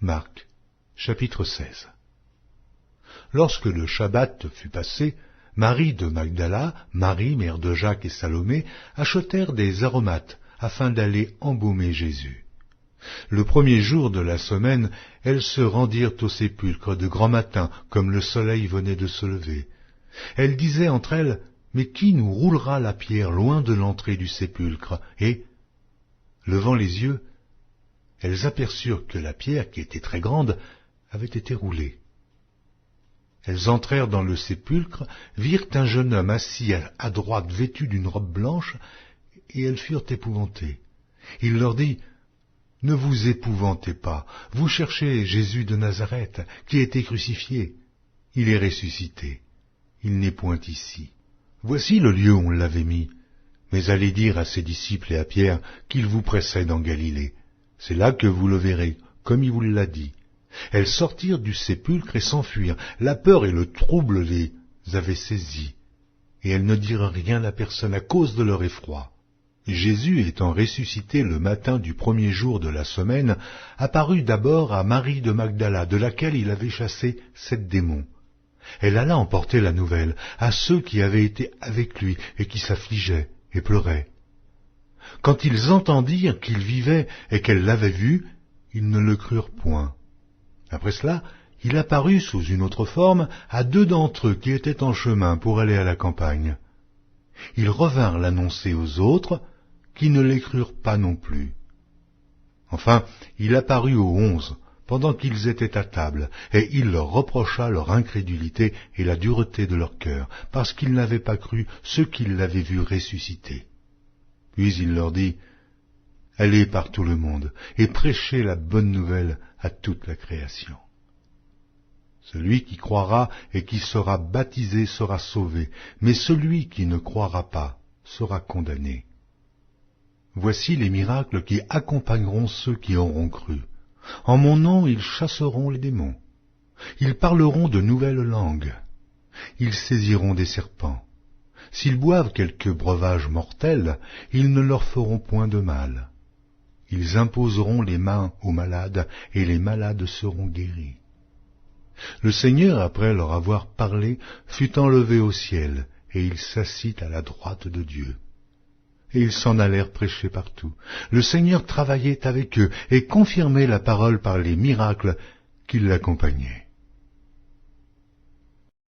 Marc, chapitre 16. Lorsque le Shabbat fut passé, Marie de Magdala, Marie, mère de Jacques et Salomé, achetèrent des aromates afin d'aller embaumer Jésus. Le premier jour de la semaine, elles se rendirent au sépulcre de grand matin, comme le soleil venait de se lever. Elles disaient entre elles, « Mais qui nous roulera la pierre loin de l'entrée du sépulcre ?» Et, levant les yeux, elles aperçurent que la pierre, qui était très grande, avait été roulée. Elles entrèrent dans le sépulcre, virent un jeune homme assis à droite vêtu d'une robe blanche, et elles furent épouvantées. Il leur dit, « Ne vous épouvantez pas, vous cherchez Jésus de Nazareth, qui a été crucifié. Il est ressuscité. Il n'est point ici. Voici le lieu où on l'avait mis. Mais allez dire à ses disciples et à Pierre qu'il vous précède en Galilée. C'est là que vous le verrez, comme il vous l'a dit. » Elles sortirent du sépulcre et s'enfuirent. La peur et le trouble les avaient saisies. Et elles ne dirent rien à personne à cause de leur effroi. Jésus, étant ressuscité le matin du premier jour de la semaine, apparut d'abord à Marie de Magdala, de laquelle il avait chassé 7 démons. Elle alla emporter la nouvelle à ceux qui avaient été avec lui et qui s'affligeaient et pleuraient. Quand ils entendirent qu'il vivait et qu'elle l'avait vu, ils ne le crurent point. Après cela, il apparut sous une autre forme à 2 d'entre eux qui étaient en chemin pour aller à la campagne. Ils revinrent l'annoncer aux autres, qui ne les crurent pas non plus. Enfin, il apparut aux 11, pendant qu'ils étaient à table, et il leur reprocha leur incrédulité et la dureté de leur cœur, parce qu'ils n'avaient pas cru ceux qui l'avaient vu ressusciter. Puis il leur dit, « Allez par tout le monde, et prêchez la bonne nouvelle à toute la création. Celui qui croira et qui sera baptisé sera sauvé, mais celui qui ne croira pas sera condamné. Voici les miracles qui accompagneront ceux qui auront cru. En mon nom, ils chasseront les démons. Ils parleront de nouvelles langues. Ils saisiront des serpents. S'ils boivent quelque breuvage mortel, ils ne leur feront point de mal. Ils imposeront les mains aux malades, et les malades seront guéris. » Le Seigneur, après leur avoir parlé, fut enlevé au ciel, et il s'assit à la droite de Dieu. Et ils s'en allèrent prêcher partout. Le Seigneur travaillait avec eux, et confirmait la parole par les miracles qui l'accompagnaient.